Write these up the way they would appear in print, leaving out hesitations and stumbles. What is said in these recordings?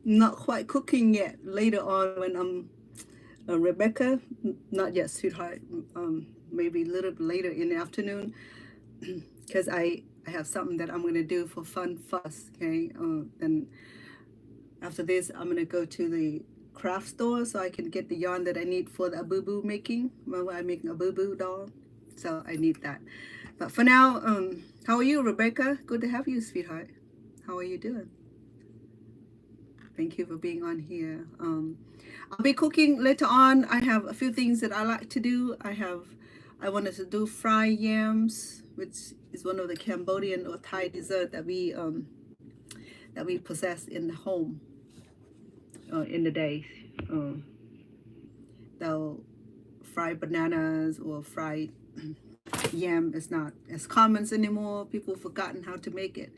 not quite cooking yet. Later on, when I'm Rebecca, not yet, sweetheart. Maybe a little bit later in the afternoon, because I have something that I'm gonna do for fun first. Okay, and after this, I'm gonna go to the craft store so I can get the yarn that I need for the boo boo making. Remember, I'm making a boo boo doll, so I need that. But for now, how are you, Rebecca? Good to have you, sweetheart. How are you doing? Thank you for being on here. I'll be cooking later on. I have a few things that I like to do. I wanted to do fried yams, which is one of the Cambodian or Thai dessert that we possess in the home in the day. Um, though fried bananas or fried yam is not as common anymore. People have forgotten how to make it.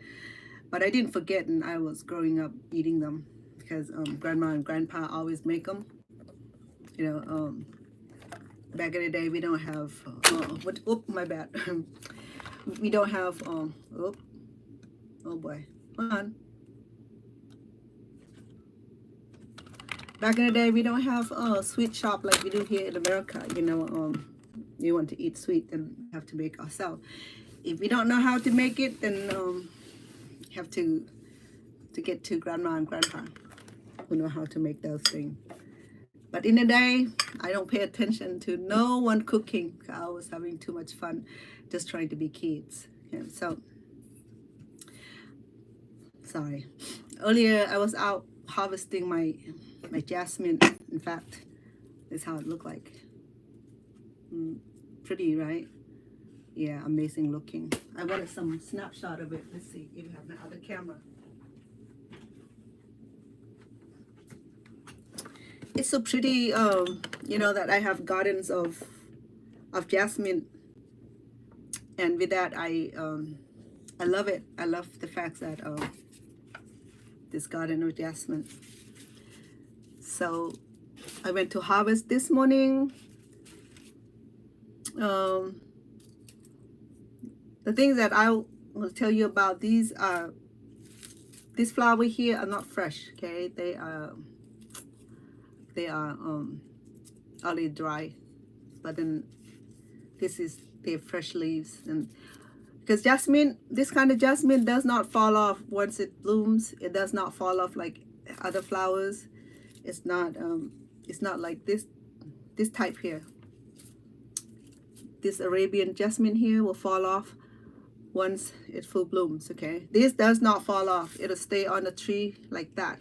But I didn't forget, and I was growing up eating them because grandma and grandpa always make them. You know, back in the day, we don't have, what, oh, my bad. We don't have, oh boy, hold on. Back in the day, we don't have a sweet shop like we do here in America. You know, you want to eat sweet, then have to make ourselves. If we don't know how to make it, then have to get to grandma and grandpa who know how to make those things. But in the day, I don't pay attention to no one cooking. I was having too much fun just trying to be kids. And so, sorry. Earlier, I was out harvesting my jasmine. In fact, this is how it looked like. Pretty, right? Yeah, amazing looking. I wanted some snapshot of it. Let's see if you have my other camera. It's so pretty, you know, that I have gardens of jasmine, and with that, I love it. I love the fact that this garden of jasmine. So I went to harvest this morning. The things that I will tell you about these flower here are not fresh. Okay, they are already dry, but then they're fresh leaves. And because jasmine, this kind of jasmine does not fall off once it blooms. It does not fall off like other flowers. It's not like this type here. This Arabian jasmine here will fall off once it full blooms. Okay, this does not fall off. It'll stay on the tree like that.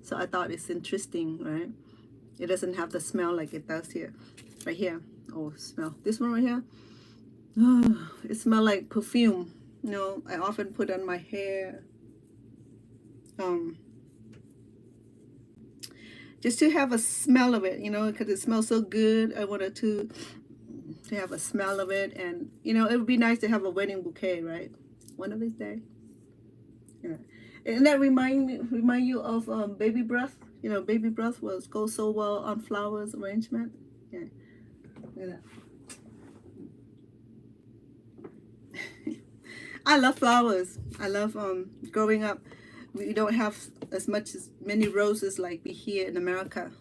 So I thought it's interesting, right? It doesn't have the smell like it does here, right here. Oh, smell this one right here. Oh, it smells like perfume. You know, I often put on my hair, just to have a smell of it. You know, because it smells so good. I wanted to have a smell of it, and you know, it would be nice to have a wedding bouquet, right? One of these days. Yeah. And that remind you of baby breath. You know, baby breath goes so well on flowers arrangement. Yeah. Look at that. I love flowers. I love growing up. We don't have as many roses like we here in America,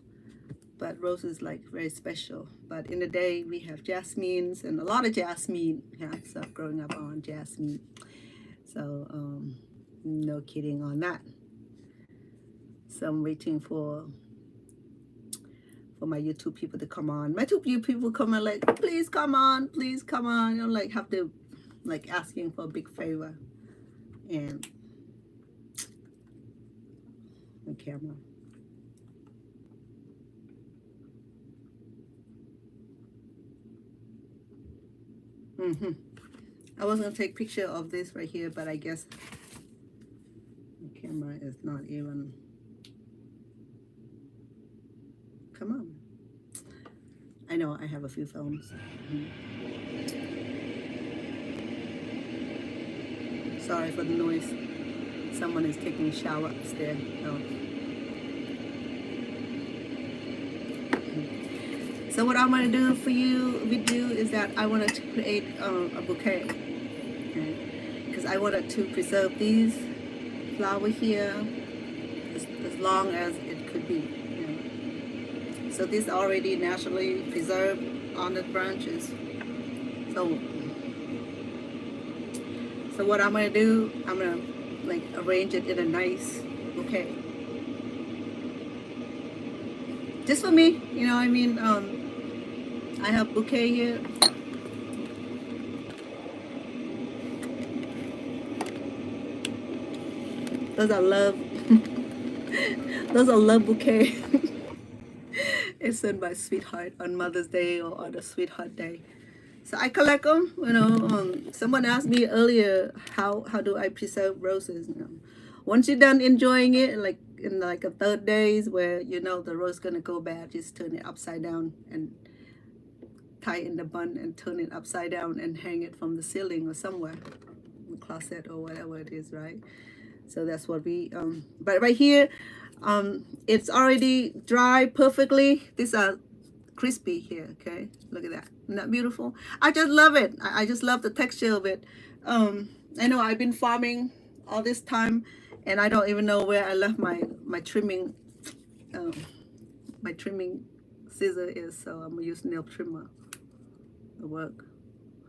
but roses like very special. But in the day we have jasmines and a lot of jasmine. Yeah, so growing up on jasmine. So no kidding on that. So I'm waiting for my YouTube people to come on. My YouTube people come on like, please come on, please come on. You know, like have to like asking for a big favor. And the camera. I was gonna take picture of this right here, but I guess the camera is not even. Come on. I know I have a few phones. Sorry for the noise. Someone is taking a shower upstairs. Oh. So what I want to do with you is that I wanted to create a bouquet, okay? Because I wanted to preserve these flowers here as long as it could be. So this already naturally preserved on the branches. So what I'm gonna do, I'm gonna like arrange it in a nice bouquet. Just for me, I mean, I have bouquet here. Those are love. Those are love bouquet. It's sent by sweetheart on Mother's Day or on a sweetheart day. So I collect them. Someone asked me earlier, how do I preserve roses? Once you're done enjoying it, like in like a third days where the rose gonna go bad, just turn it upside down and tie it in the bun and turn it upside down and hang it from the ceiling or somewhere, in the closet or whatever it is, right? So that's what we but right here, it's already dry perfectly. These are crispy here. Okay, look at that. Isn't that beautiful? I just love it. I just love the texture of it. I know I've been farming all this time and I don't even know where I left my trimming scissor is, so I'm gonna use nail trimmer. It'll work.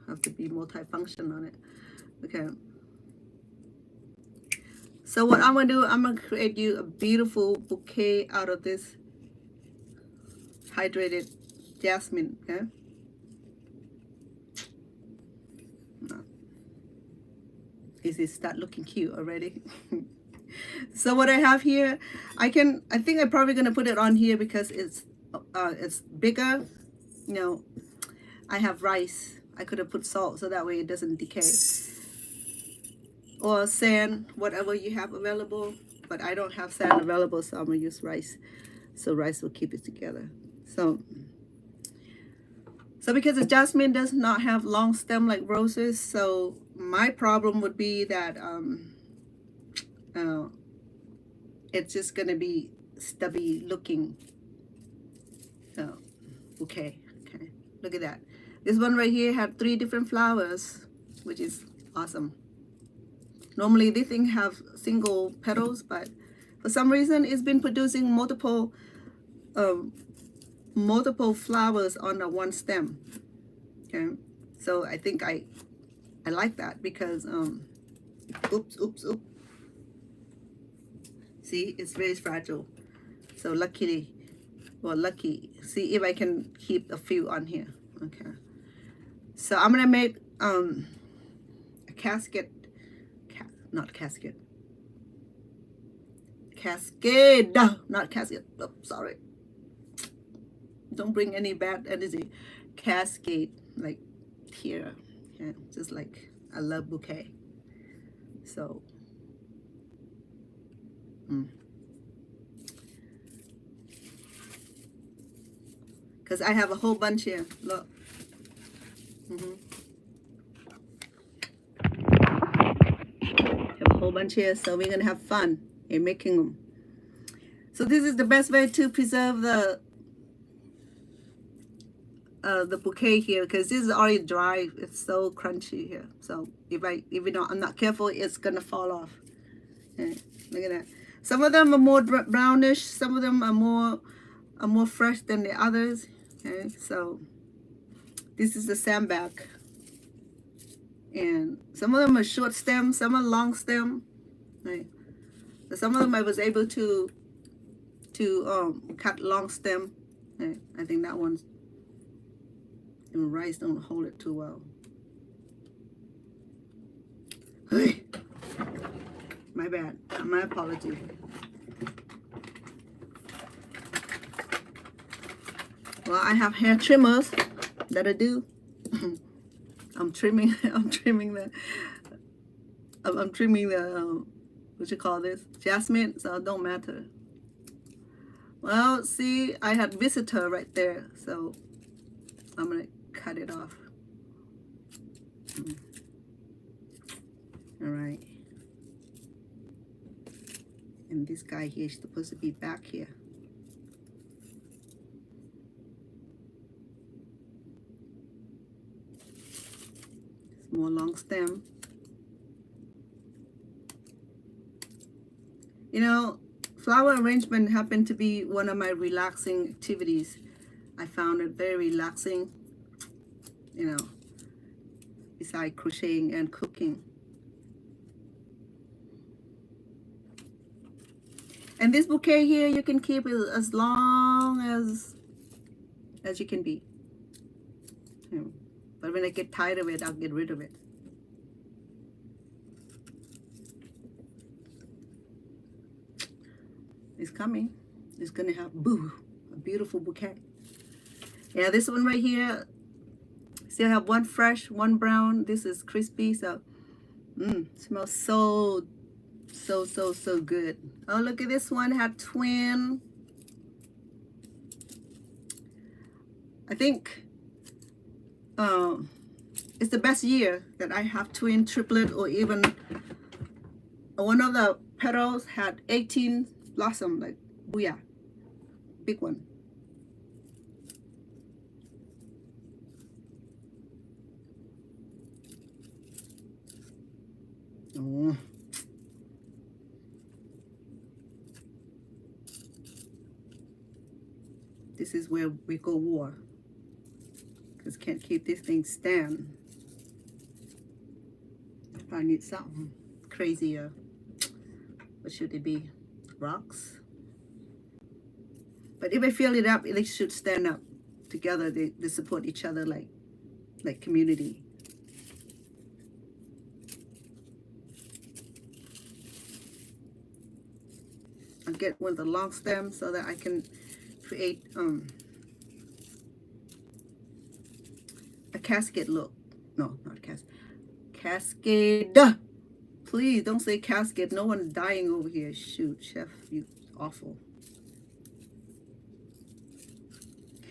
Have to be multifunction on it. Okay. So what I'm gonna do, I'm gonna create you a beautiful bouquet out of this hydrated jasmine. Okay. Is it start looking cute already? So what I have here, I think I'm probably gonna put it on here because it's bigger. I have rice. I could have put salt so that way it doesn't decay. Or sand, whatever you have available. But I don't have sand available, so I'm gonna use rice. So rice will keep it together. So because the jasmine does not have long stem like roses, so my problem would be that it's just gonna be stubby looking bouquet. Okay, look at that. This one right here had 3 different flowers, which is awesome. Normally this thing have single petals, but for some reason it's been producing multiple flowers on the one stem. Okay, so I think I like that because oops. See, it's very fragile. So lucky. See if I can keep a few on here. Okay. So I'm gonna make a cascade. Not cascade. Cascade. Not cascade. Oh, sorry. Don't bring any bad energy. Cascade, like here. Yeah, just like a love bouquet. So because I have a whole bunch here. Look. Have a whole bunch here, so we're gonna have fun in making them. So this is the best way to preserve the bouquet here, because this is already dry. It's so crunchy here. So if I'm not careful, it's gonna fall off. Okay, look at that. Some of them are more brownish. Some of them are more fresh than the others. Okay, so this is the sandbag, and some of them are short stem, some are long stem. Right. So some of them I was able to cut long stem. Okay. I think that one's, and rice don't hold it too well. Hey. My bad. My apology. Well, I have hair trimmers that I do. I'm trimming the what you call this, jasmine, so it don't matter. Well, see, I had visitor right there, so I'm gonna cut it off. All right. And this guy here is supposed to be back here. More long stem. Flower arrangement happened to be one of my relaxing activities. I found it very relaxing, you know, beside crocheting and cooking. And this bouquet here, you can keep it as long as you can be. But when I get tired of it, I'll get rid of it. It's coming. It's gonna have a beautiful bouquet. Yeah, this one right here, still have one fresh, one brown. This is crispy, so smells so good. Oh, look at this one, had twin. I think it's the best year that I have twin, triplet, or even one of the petals had 18 blossom, like booyah, big one. Oh. This is where we go war, because can't keep this thing stand. I need something crazier. What should it be? Rocks? But if I fill it up, they should stand up together. They support each other like community. I'll get one of the long stems so that I can create a cascade look. No, not cascade. Cascade. Please don't say cascade. No one's dying over here. Shoot, chef, you awful.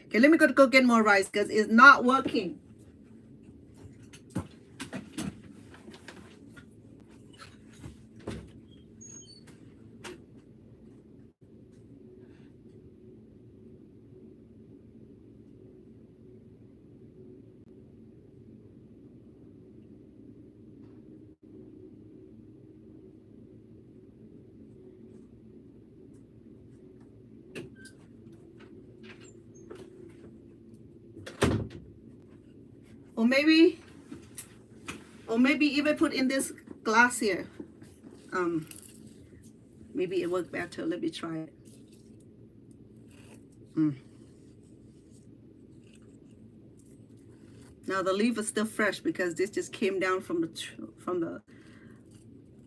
Okay, let me go get more rice because it's not working. Or maybe even put in this glass here. Maybe it worked better. Let me try it. Now the leaf is still fresh because this just came down from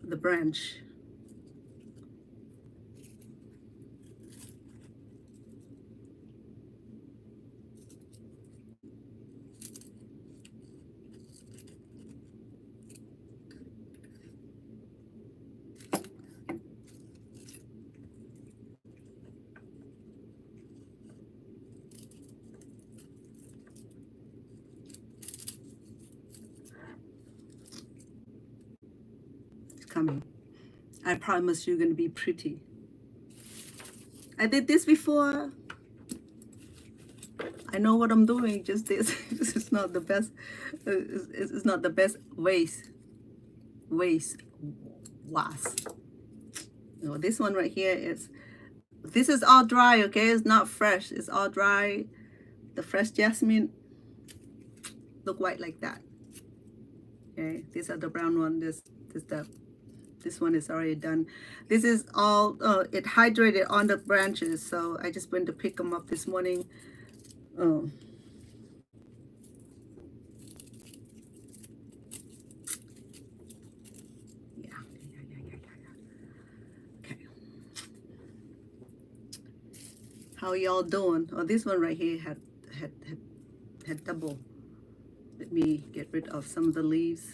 the branch. Coming. I promise you're going to be pretty. I did this before. I know what I'm doing. Just this. This is not the best. It's not the best was. No, this one right here is. This is all dry. Okay, it's not fresh. It's all dry. The fresh jasmine look white like that. Okay, these are the brown one. This one is already done. This is all it hydrated on the branches, so I just went to pick them up this morning. Oh. Yeah. Okay. How y'all doing? Oh, this one right here had double. Let me get rid of some of the leaves.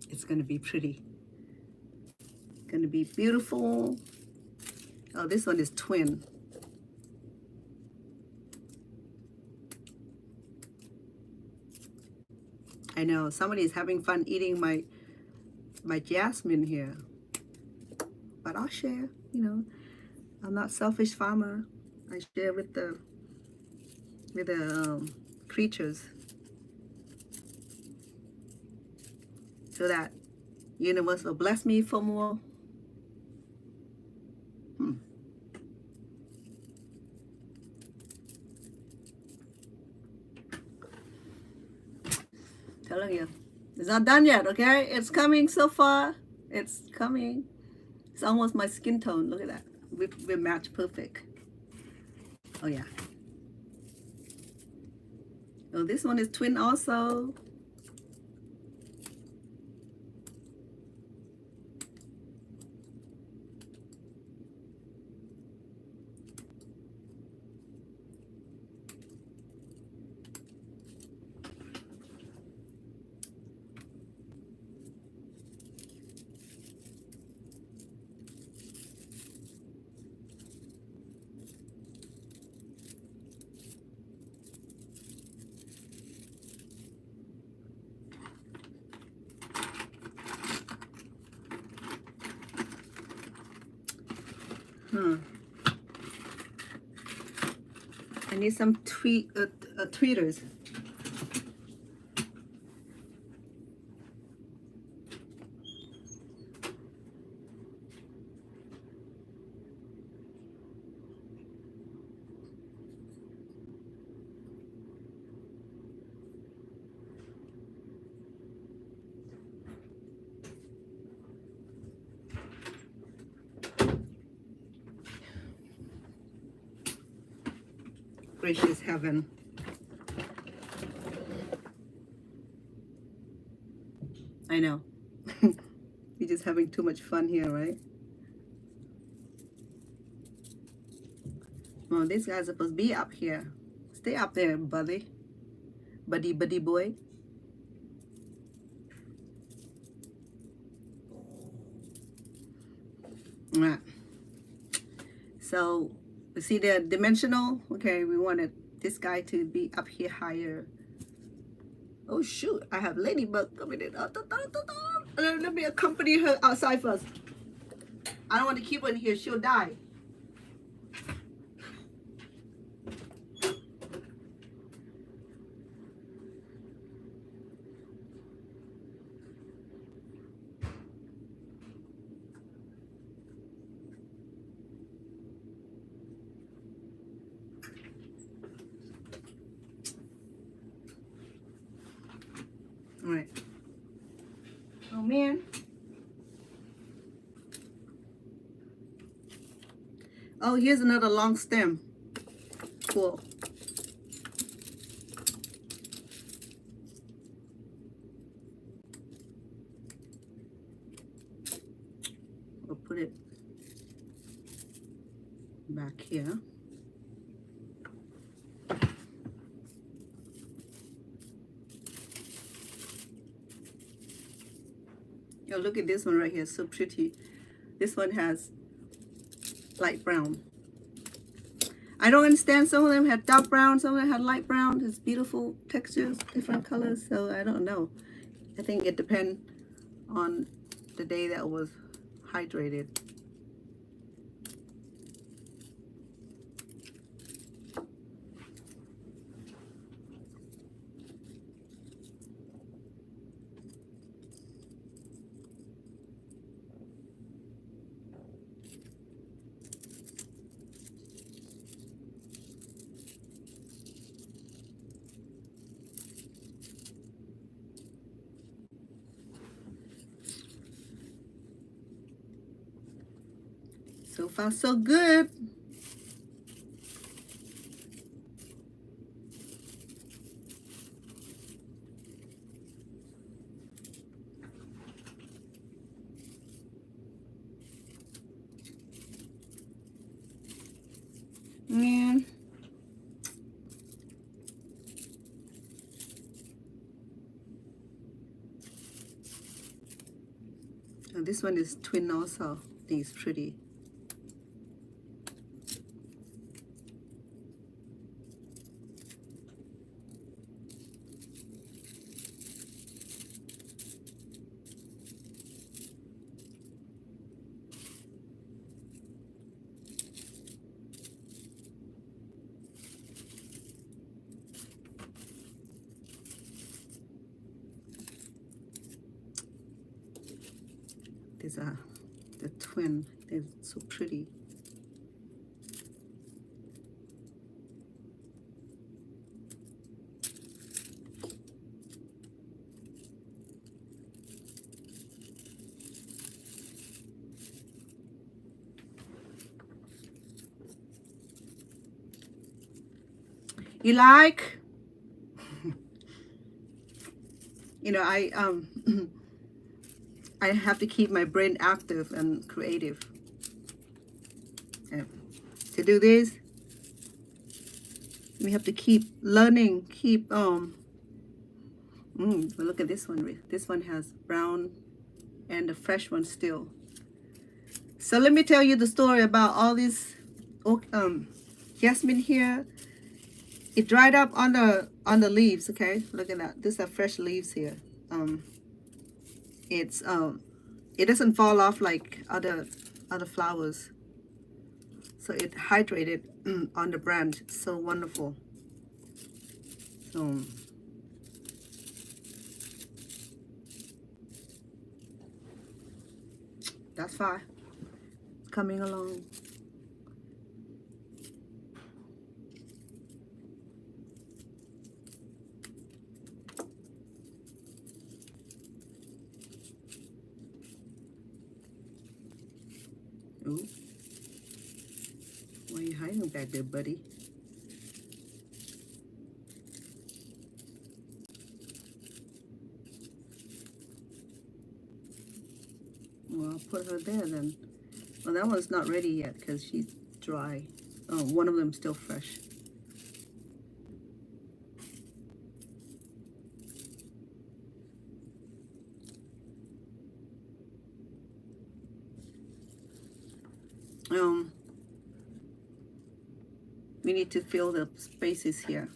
It's going to be pretty. It's going to be beautiful. Oh, this one is twin. I know somebody is having fun eating my my jasmine here. But I'll share, you know. I'm not selfish farmer. I share with the creatures so that universe will bless me for more. Telling you, it's not done yet. Okay, it's coming so far. It's coming. It's almost my skin tone. Look at that. We match perfect. Oh yeah. Oh, this one is twin also. I need some tweeters. Gracious heaven. I know. You're just having too much fun here, right? Well, these guys are supposed to be up here. Stay up there, buddy. Buddy boy. Alright. So, you see the dimensional? Okay, we wanted this guy to be up here higher. Oh shoot, I have ladybug coming in. Let me accompany her outside first. I don't want to keep her in here, she'll die. All right. Oh man. Oh, here's another long stem. Cool. We'll put it back here. Oh, look at this one right here, so pretty. This one has light brown. I don't understand, some of them had dark brown, some of them had light brown. It's beautiful textures, different colors, so I don't know. I think it depends on the day that was hydrated. So far, so good. Man. Oh, this one is twin also. I think it's pretty. These are the twin. They're so pretty. You like? You know, I have to keep my brain active and creative. And to do this, we have to keep learning, look at this one. This one has brown and the fresh one still. So let me tell you the story about all this jasmine here. It dried up on the leaves, okay? Look at that. These are fresh leaves here. It doesn't fall off like other flowers. So it hydrated on the branch. So wonderful. So that's fine. It's coming along. Ooh. Why are you hiding back there, buddy? Well, I'll put her there then. Well, that one's not ready yet because she's dry. Oh, one of them's still fresh. We need to fill the spaces here.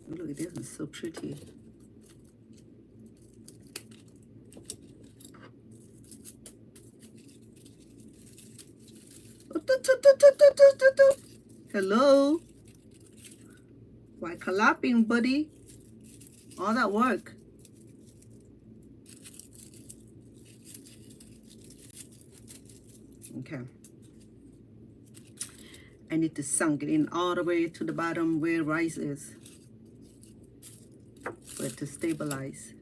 Oh, look at this, it's so pretty. Hello? Why clapping, buddy? All that work. Okay. I need to sink it in all the way to the bottom where rice is for it to stabilize.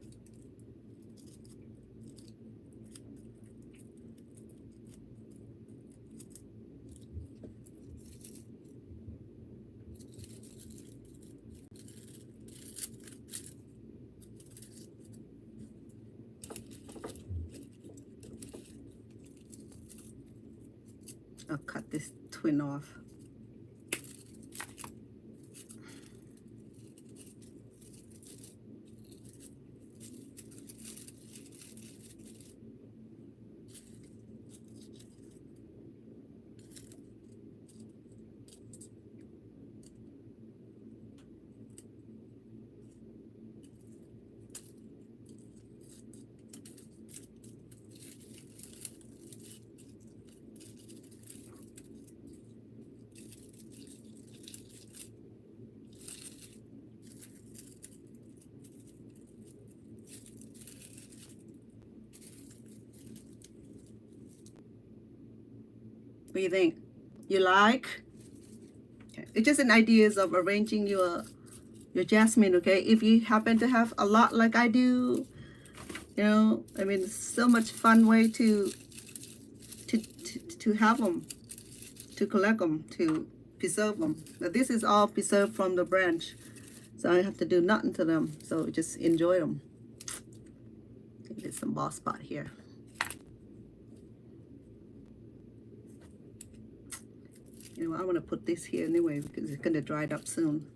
I'll cut this twin off. What do you think? You like? Okay. It's just an ideas of arranging your jasmine, okay? If you happen to have a lot like I do, you know, I mean, so much fun way to have them, to collect them, to preserve them. But this is all preserved from the branch, so I have to do nothing to them. So just enjoy them. There's some ball spot here. You know, I want to put this here anyway because it's going to dry up soon.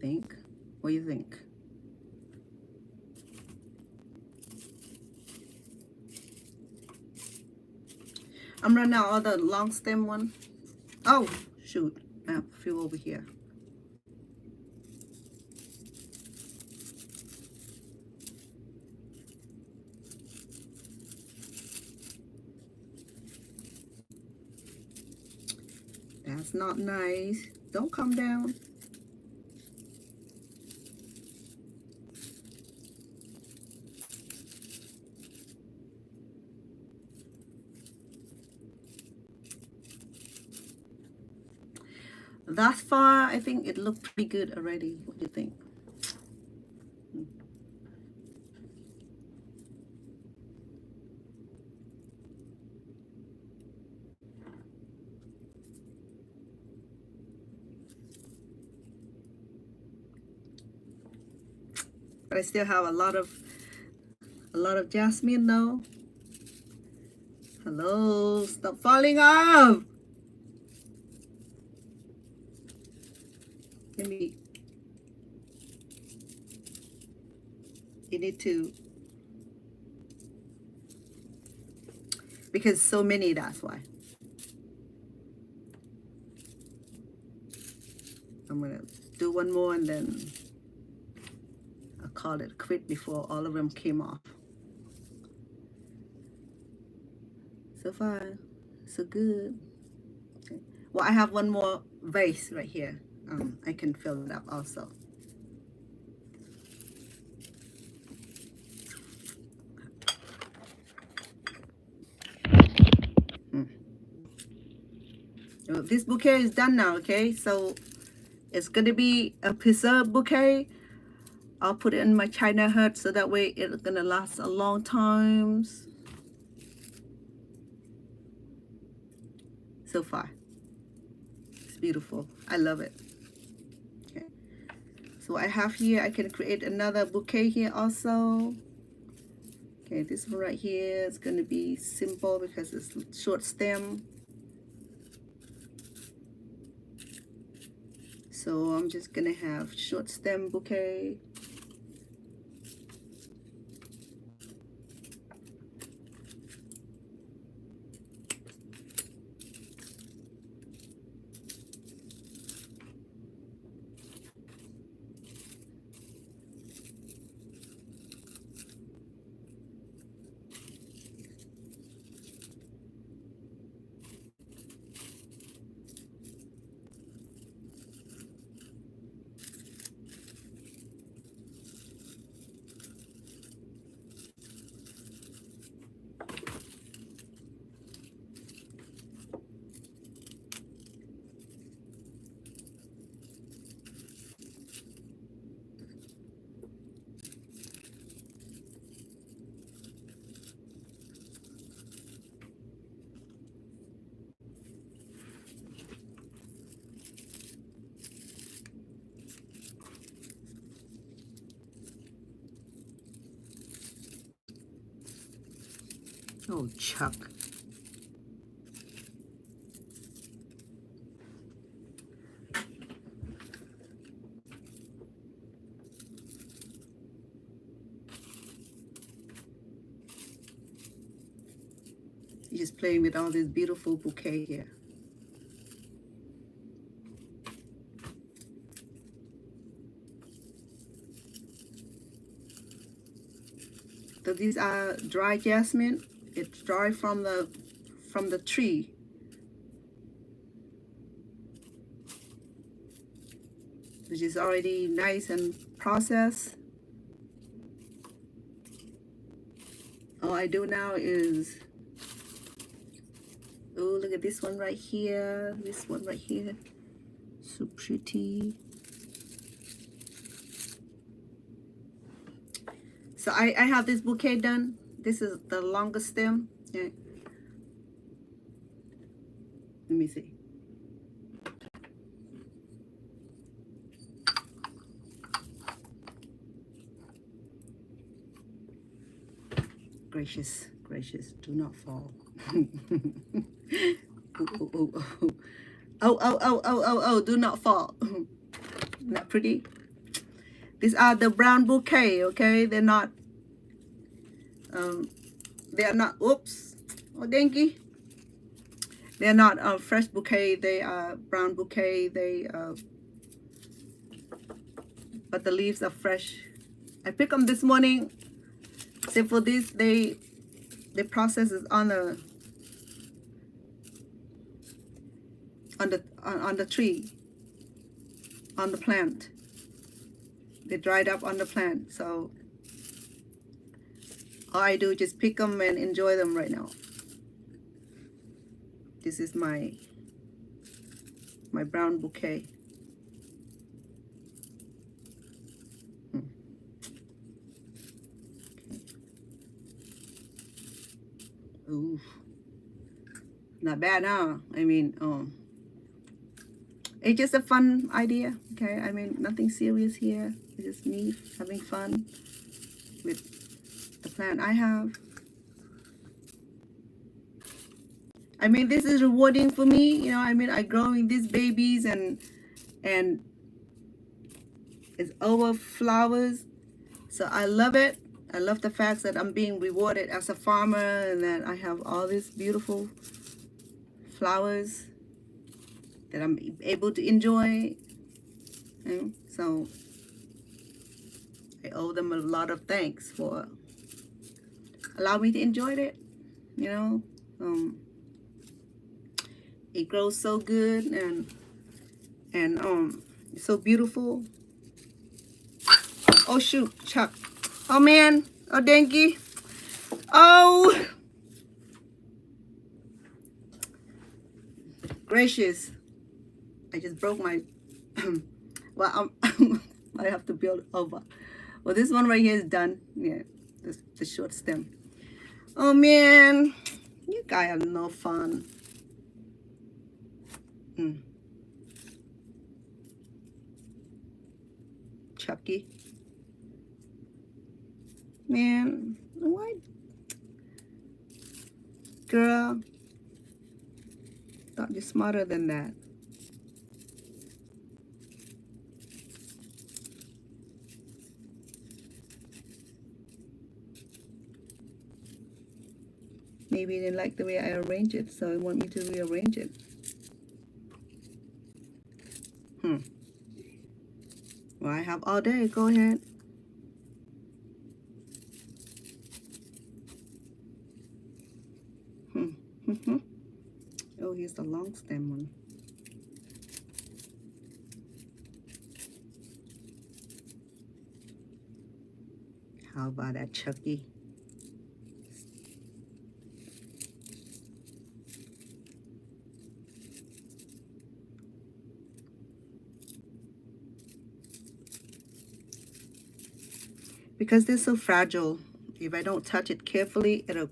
think. What do you think? I'm running out of the long stem one. Oh, shoot. I have a few over here. That's not nice. Don't come down. Thus far, I think it looked pretty good already. What do you think? But I still have a lot of jasmine though. Hello, stop falling off. Maybe you need to, because so many, that's why. I'm gonna do one more and then I'll call it quit before all of them came off. So far, so good. Okay. Well, I have one more vase right here. I can fill it up also. So this bouquet is done now, okay? So it's gonna be a preserved bouquet. I'll put it in my china hut so that way it's gonna last a long time. So far, it's beautiful. I love it. Okay. So I have here, I can create another bouquet here also. Okay, this one right here is gonna be simple because it's short stem. So I'm just gonna have short stem bouquet. Oh, Chuck. You're just playing with all this beautiful bouquet here. So these are dry jasmine. It's dry from the tree. Which is already nice and processed. All I do now is, oh, look at this one right here. This one right here. So pretty. So I have this bouquet done. This is the longest stem. Yeah. Let me see. Gracious, gracious, do not fall. Oh, oh, oh, oh. Oh, do not fall. Not pretty? These are the brown bouquet, okay? They're not, oops, oh, dinky. They're not fresh bouquet. They are brown bouquet. But the leaves are fresh. I picked them this morning. Except for this, they process is on the tree, on the plant. They dried up on the plant. So all I do is just pick them and enjoy them right now. This is my brown bouquet. Ooh, not bad, huh? I mean, it's just a fun idea, okay? I mean, nothing serious here. It's just me having fun with the plant I have. I mean, this is rewarding for me, you know. I mean, I growing these babies and it's over flowers, so I love it. I love the fact that I'm being rewarded as a farmer and that I have all these beautiful flowers that I'm able to enjoy. So I owe them a lot of thanks for allowing me to enjoy it, you know. It grows so good and it's so beautiful. Oh shoot, Chuck. Oh man, oh dinky. Oh gracious. I just broke my well, I have to build over. Well, this one right here is done. Yeah, this the short stem. Oh man, you guys have no fun. Chucky. Man, what? Girl, thought you're smarter than that. Maybe you didn't like the way I arrange it, so you want me to rearrange it. Well, I have all day. Go ahead. Oh, here's the long stem one. How about that, Chucky? Because they're so fragile, if I don't touch it carefully, it'll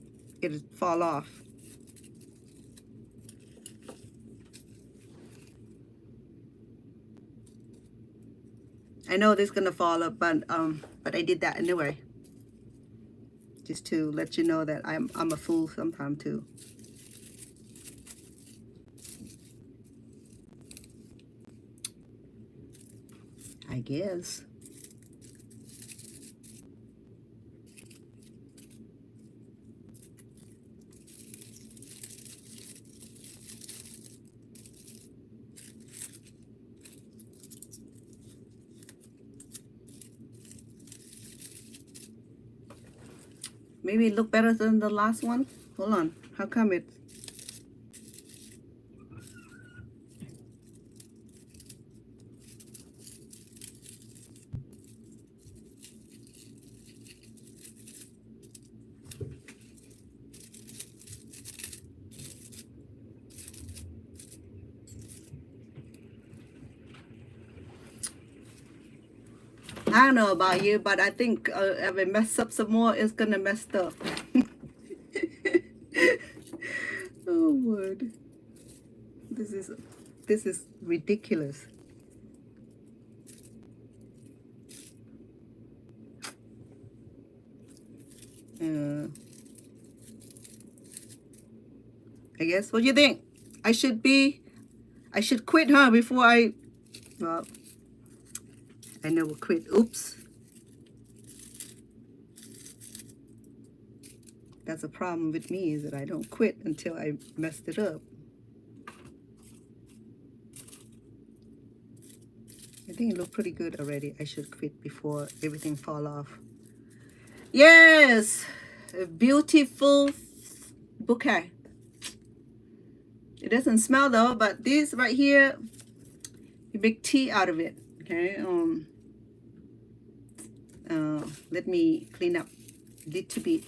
fall off. I know this is gonna fall up, but I did that anyway, just to let you know that I'm a fool sometime too. I guess. Maybe it look better than the last one. Hold on. How come it? I don't know about you, but I think if I mess up some more, it's gonna mess up. Oh word, this is ridiculous. I guess. What do you think? I should quit, huh? Before I, well, I never quit. Oops. That's a problem with me, is that I don't quit until I messed it up. I think it looked pretty good already. I should quit before everything fall off. Yes, a beautiful bouquet. It doesn't smell though, but this right here, you make tea out of it. Okay. Let me clean up a little bit.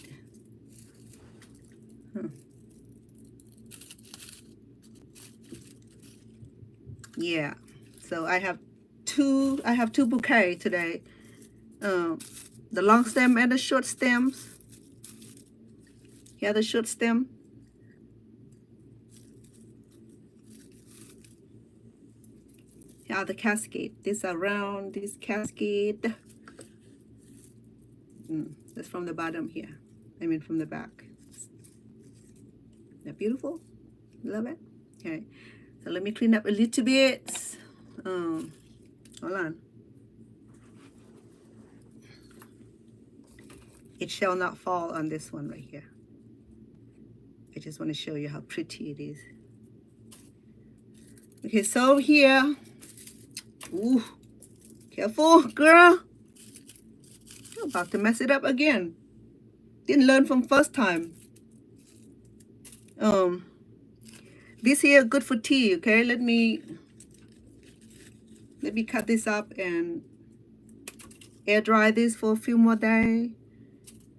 Yeah. So I have two bouquets today. The long stem and the short stems. Here the short stem. Here are the cascade. These are round, this cascade. That's from the bottom here. I mean from the back. They're beautiful. Love it. Okay. So let me clean up a little bit. Hold on. It shall not fall on this one right here. I just want to show you how pretty it is. Okay, so here, ooh, careful, girl. I'm about to mess it up again. Didn't learn from first time. This here good for tea. Okay, let me cut this up and air dry this for a few more days.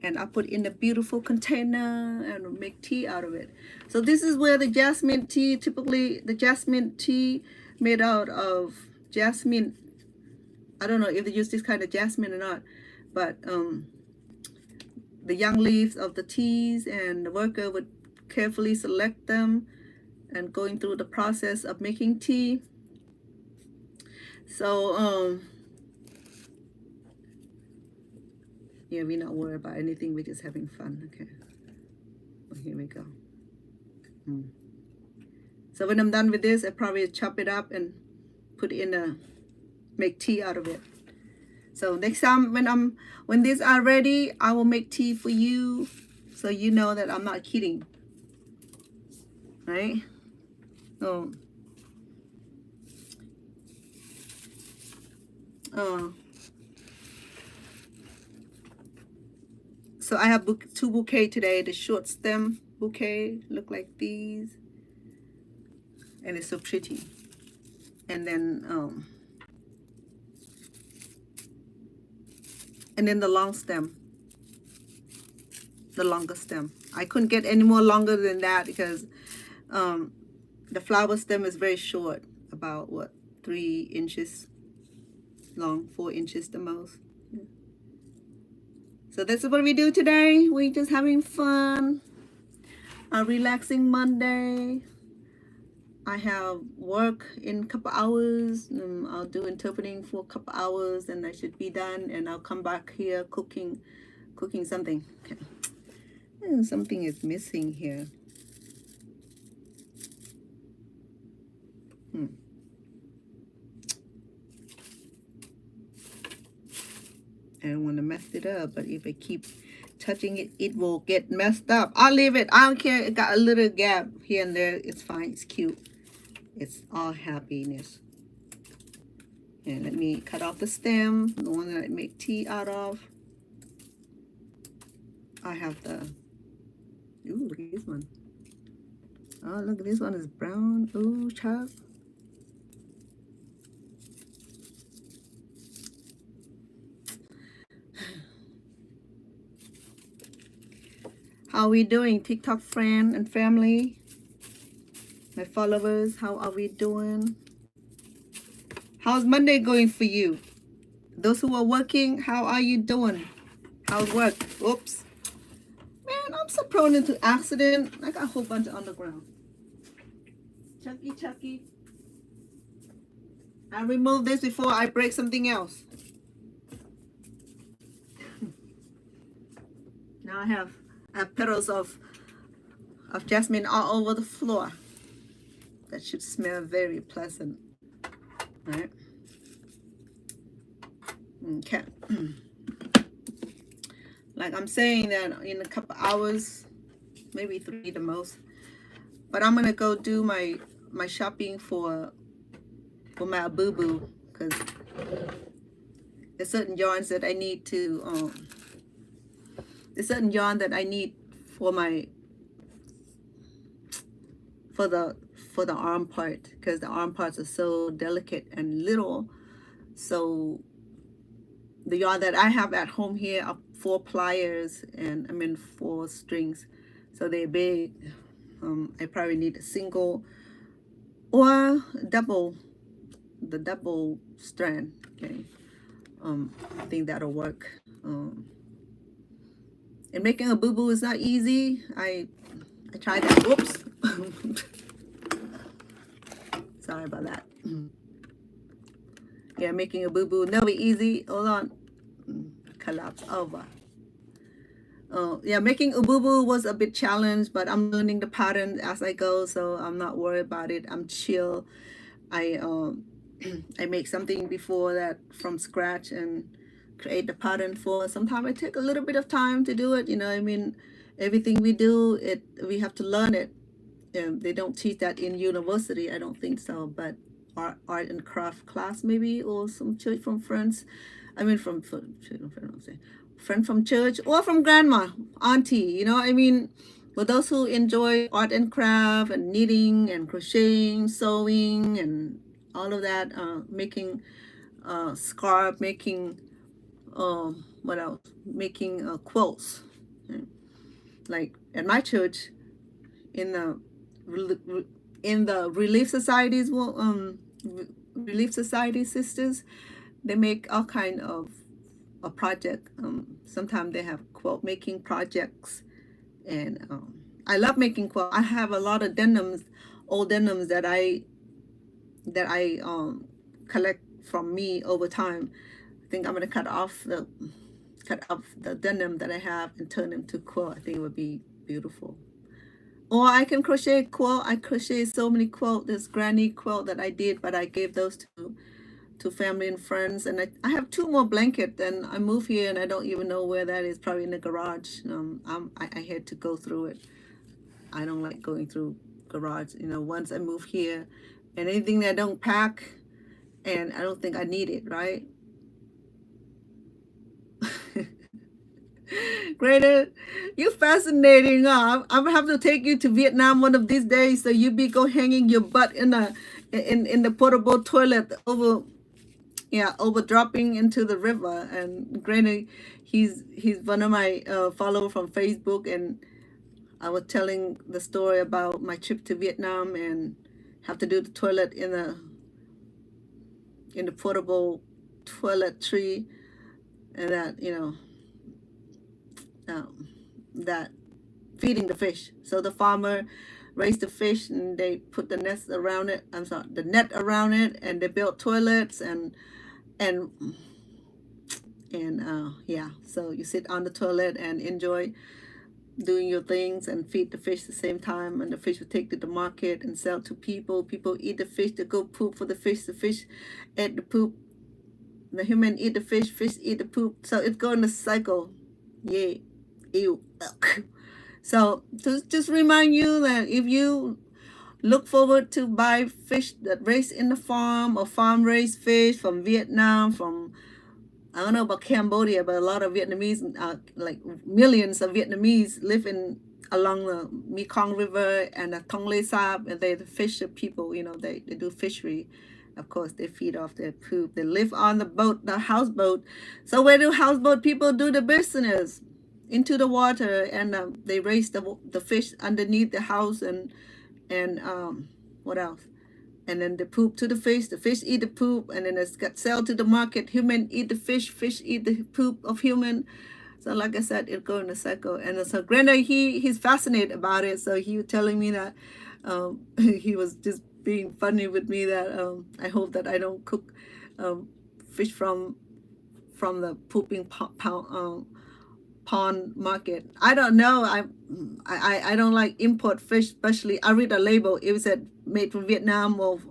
And I put in a beautiful container and make tea out of it. So this is where the jasmine tea, typically the jasmine tea made out of jasmine. I don't know if they use this kind of jasmine or not, but the young leaves of the teas, and the worker would carefully select them and going through the process of making tea. So yeah, we're not worried about anything. We're just having fun. Okay. Well, here we go. So when I'm done with this, I probably chop it up and put in make tea out of it. So next time when these are ready, I will make tea for you, so you know that I'm not kidding. Right? So I have two bouquets today. The short stem bouquet look like these, and it's so pretty. And then the long stem, the longer stem. I couldn't get any more longer than that because the flower stem is very short, about what, 3 inches long, 4 inches the most. So that's what we do today. We're just having fun. A relaxing Monday. I have work in a couple hours. I'll do interpreting for a couple hours, and I should be done. And I'll come back here cooking something. Okay. And something is missing here. I don't want to mess it up, but if I keep touching it, it will get messed up. I'll leave it. I don't care. It got a little gap here and there. It's fine. It's cute. It's all happiness. And let me cut off the stem, the one that I make tea out of. I have the, ooh, look at this one. Oh, look, this one is brown. Ooh, child. How are we doing, TikTok friend and family? My followers, how are we doing? How's Monday going for you? Those who are working, how are you doing? How's work? Oops. Man, I'm so prone into accident. I got a whole bunch on the ground. Chucky. I remove this before I break something else. Now I have petals of jasmine all over the floor. That should smell very pleasant. Right? Okay. Like I'm saying that in a couple hours, maybe 3 the most. But I'm gonna go do my shopping for my boo boo, because there's certain yarns that I need to there's certain yarn that I need for my for the arm part, because the arm parts are so delicate and little. So the yarn that I have at home here are 4 pliers, and I mean 4 strings, so they're big. I probably need a single or double, the double strand. Okay, I think that'll work. And making a boo boo is not easy. I tried that. Whoops. Sorry about that. Yeah, making a boo boo never easy. Hold on. Collapse over. Yeah, making a boo boo was a bit challenge, but I'm learning the pattern as I go, so I'm not worried about it. I'm chill. I I make something before that from scratch and create the pattern for. Sometimes it take a little bit of time to do it. You know, I mean, everything we do, we have to learn it. They don't teach that in university, I don't think so. But art and craft class maybe, or some church from friends. I mean, from friend from church or from grandma, auntie. You know, I mean, for those who enjoy art and craft and knitting and crocheting, sewing, and all of that, making scarf, making what else? Making quilts. Like at my church, in the relief societies, relief society sisters, they make all kind of a project. Sometimes they have quilt making projects, and I love making quilt. I have a lot of denims, old denims that I collect from me over time. I think I'm gonna cut off the denim that I have and turn them to quilt. I think it would be beautiful. Or I can crochet quilt. I crochet so many quilt. This granny quilt that I did, but I gave those to family and friends. And I have 2 more blankets, and I moved here and I don't even know where that is. Probably in the garage. I had to go through it. I don't like going through garage. You know, once I move here, and anything that I don't pack, and I don't think I need it, right? Greater, you fascinating. I'm gonna have to take you to Vietnam one of these days, so you be go hanging your butt in the portable toilet over dropping into the river. And granted, he's one of my followers from Facebook, and I was telling the story about my trip to Vietnam and have to do the toilet in the portable toiletry, and that, you know, that feeding the fish. So the farmer raised the fish, and they put the nest around it. The net around it, and they built toilets and yeah. So you sit on the toilet and enjoy doing your things and feed the fish at the same time, and the fish will take to the market and sell to people. People eat the fish, they go poop for the fish eat the poop, the human eat the fish eat the poop. So it's going the cycle. Yeah. Ew. So to just remind you that if you look forward to buy fish that raised in the farm, or farm raised fish from Vietnam, from, I don't know about Cambodia, but a lot of Vietnamese, like millions of Vietnamese live along the Mekong River and the Thong Le Sap, and they fish the people. You know, they do fishery. Of course, they feed off their poop. They live on the boat, the houseboat. So where do houseboat people do the business? Into the water, and they raise the fish underneath the house, and what else? And then the poop to the fish eat the poop, and then it's got sell to the market. Human eat the fish eat the poop of human. So like I said, it go in a cycle. And so Granda, he's fascinated about it. So he was telling me that he was just being funny with me, that I hope that I don't cook fish from the pooping pond market. I don't know. I don't like import fish, especially. I read a label. If it said made from Vietnam or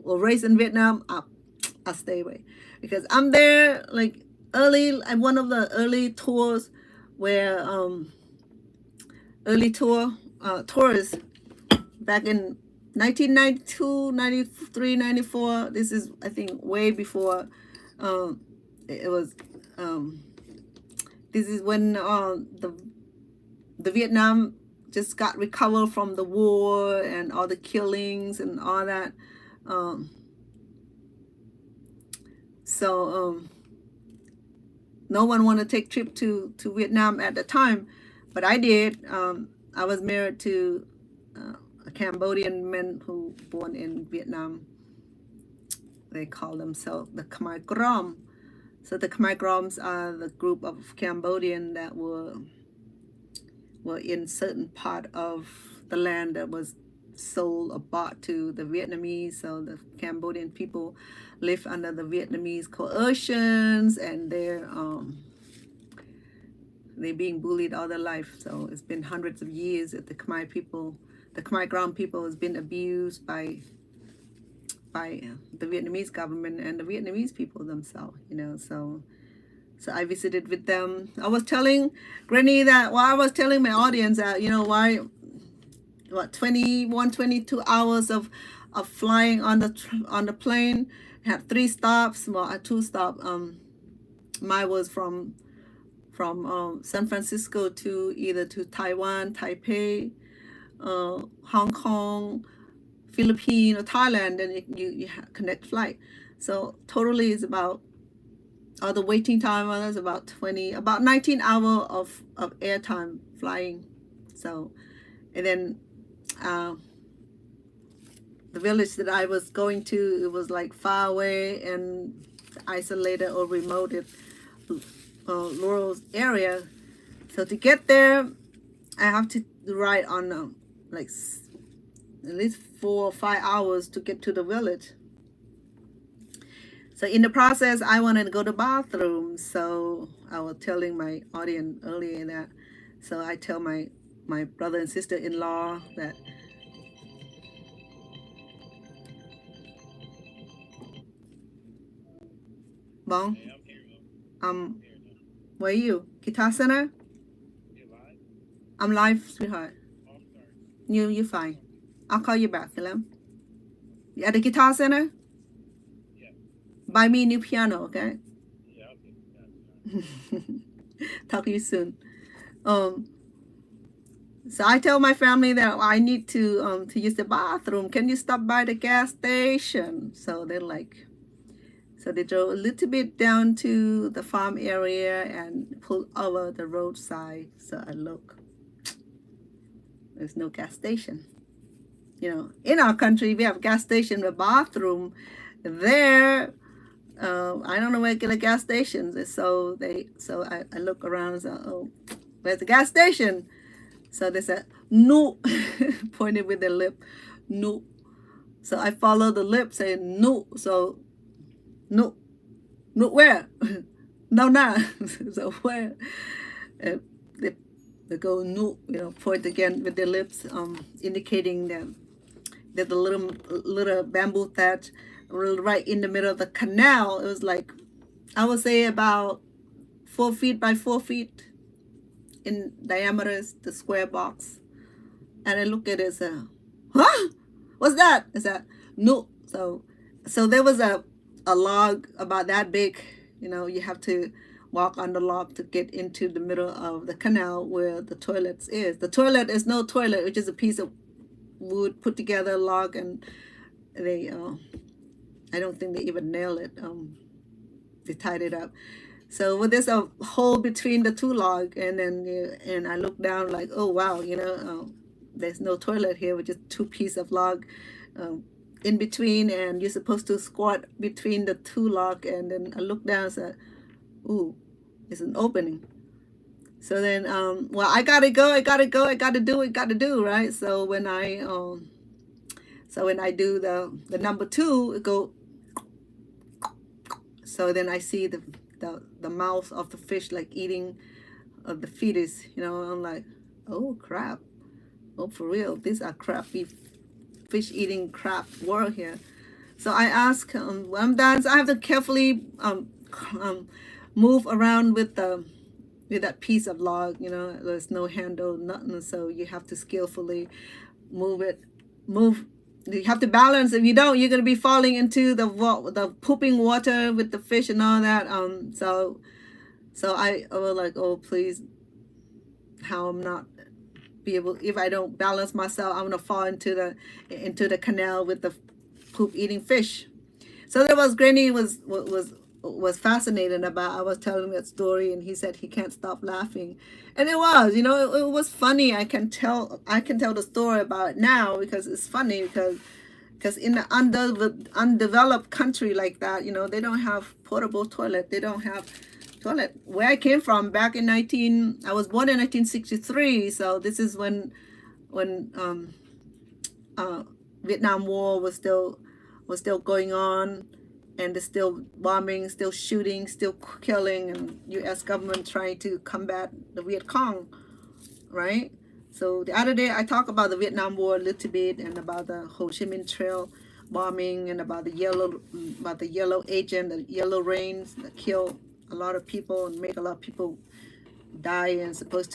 raised in Vietnam, I'll stay away, because I'm there like early. I'm one of the early tours where early tours back in 1992, 93, 94. This is, I think, way before it was. This is when the Vietnam just got recovered from the war and all the killings and all that. Um, so no one wanted to take trip to Vietnam at the time, but I did. I was married to a Cambodian man who born in Vietnam. They call themselves the Khmer Krom. So the Khmer Kroms are the group of Cambodian that were in certain part of the land that was sold or bought to the Vietnamese. So the Cambodian people live under the Vietnamese coercions, and they're being bullied all their life. So it's been hundreds of years that the Khmer people, the Khmer Krom people, has been abused by the Vietnamese government and the Vietnamese people themselves. So I visited with them. I was telling Granny that, well, I was telling my audience that, why, 21, 22 hours of flying on the plane, had 3 stops, well, 2 stops. Mine was from San Francisco to either to Taiwan, Taipei, Hong Kong, Philippines, or Thailand, and you connect flight. So totally is about the waiting time was about 19 hours of air time flying. So, and then the village that I was going to, it was like far away and isolated or remote rural area. So to get there, I have to ride on like at least 4 or 5 hours to get to the village. So in the process, I wanted to go to the bathroom. So I was telling my audience earlier that, so I tell my brother and sister-in-law that, Bong, where are you? Guitar Center? I'm live, sweetheart. You're fine. I'll call you back, Philip. You at the Guitar Center? Buy me a new piano, okay? Talk to you soon. So I tell my family that I need to use the bathroom. Can you stop by the gas station? So they're like, so they drove a little bit down to the farm area and pulled over the roadside. So I look, there's no gas station. In our country, we have a gas station, the bathroom there. I don't know where to get a gas station. So I look around and say, oh, where's the gas station? So they said, no, pointed with their lip, no. So I follow the lip saying, no. So, no where? No. So where? They go, no, point again with their lips, indicating that the little bamboo thatch right in the middle of the canal. It was like, I would say about 4 feet by 4 feet in diameter, the square box. And I look at it and say, huh? What's that? I said, no. So there was a log about that big. You have to walk on the log to get into the middle of the canal where the toilet is. The toilet is no toilet, which is a piece of wood put together, log, and they I don't think they even nailed it. They tied it up. So there's a hole between the 2 logs, and then and I look down like, oh wow, there's no toilet here, with just 2 pieces of log in between, and you're supposed to squat between the 2 logs. And then I look down and say, ooh, it's an opening. So then, well, I gotta do what gotta do, right? So when I do the number 2, it go. So then I see the mouth of the fish like eating the fetus. I'm like, oh crap, oh for real, these are crappy fish eating crap world here. So I ask, when I'm done, so I have to carefully move around with the with that piece of log, you know, there's no handle, nothing, so you have to skillfully move it, move. You have to balance. If you don't, you're gonna be falling into the pooping water with the fish and all that. So I was like, oh please, how I'm not be able, if I don't balance myself, I'm gonna fall into the canal with the poop eating fish. So there was Granny was fascinated about. I was telling that story, and he said he can't stop laughing, and it was, you know, it was funny. I can tell the story about it now because it's funny because in the undeveloped country like that, you know, they don't have portable toilet. They don't have toilet. Where I came from back in I was born in 1963, so this is when Vietnam War was still going on, and there's still bombing, still shooting, still killing, and U.S. government trying to combat the Viet Cong, right? So the other day I talked about the Vietnam War a little bit, and about the Ho Chi Minh Trail bombing, and about the yellow agent, the yellow rains that kill a lot of people and make a lot of people die, and it's supposed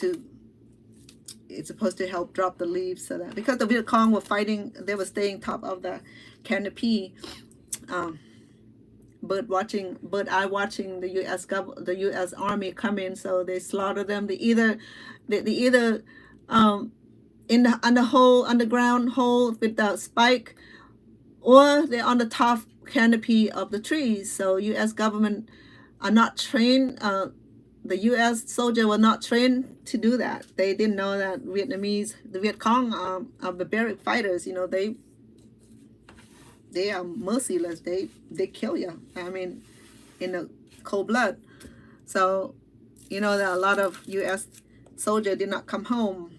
to help drop the leaves, so that because the Viet Cong were fighting, they were staying top of the canopy, bird eye watching the U.S. Army come in, so they slaughter them. They either in the underground hole with the spike, or they're on the top canopy of the trees. So U.S. government are not trained. The U.S. soldier were not trained to do that. They didn't know that the Viet Cong are barbaric fighters. You know, they are merciless. They kill you. I mean, in a cold blood. So, you know, that a lot of U.S. soldiers did not come home.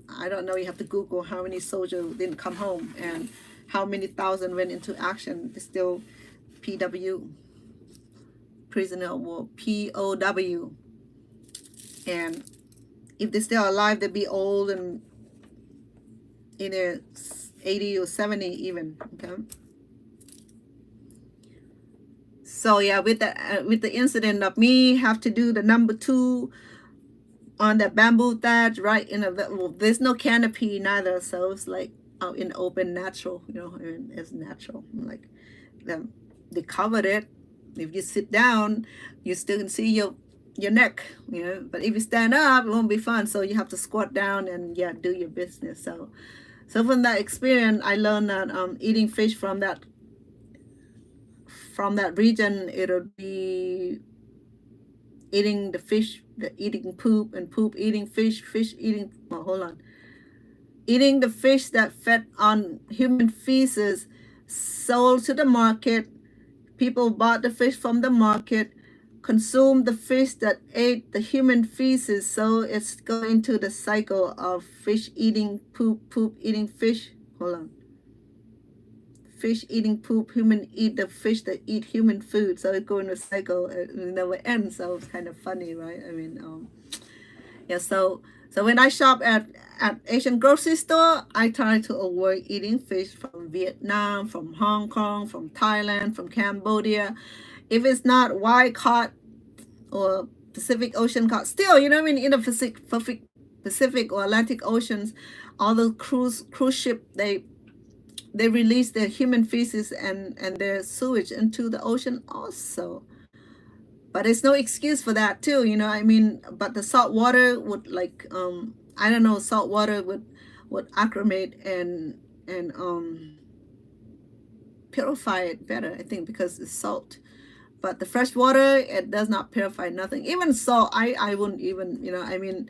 I don't know. You have to Google how many soldiers didn't come home and how many thousand went into action. It's still PW, prisoner of war, POW. And if they're still alive, they'd be old and in their 80 or 70 even. Okay. So yeah, with the incident of me have to do the number 2 on that bamboo thatch, right in a, well, there's no canopy neither, so it's like out in open, natural, you know, and it's natural. Like they covered it. If you sit down, you still can see your neck, you know, but if you stand up, it won't be fun. So you have to squat down and yeah, do your business. So from that experience, I learned that eating fish from that region, it'll be eating the fish, eating poop, and poop eating fish, fish eating, well, hold on, eating the fish that fed on human feces, sold to the market. People bought the fish from the market, consumed the fish that ate the human feces. So it's going to the cycle of fish eating poop, poop eating fish. Hold on. Fish eating poop, human eat the fish that eat human food. So it's going to cycle, it never ends. So it's kind of funny, right? I mean, yeah. So when I shop at Asian grocery store, I try to avoid eating fish from Vietnam, from Hong Kong, from Thailand, from Cambodia. If it's not wild caught or Pacific Ocean caught, still, you know what I mean, in the Pacific or Atlantic Oceans, all the cruise ship, they release their human feces and their sewage into the ocean also. But there's no excuse for that too, you know. I mean, but the salt water would, like, I don't know, salt water would acclimate and purify it better, I think, because it's salt. But the fresh water, it does not purify nothing. Even salt, I wouldn't even, you know, I mean,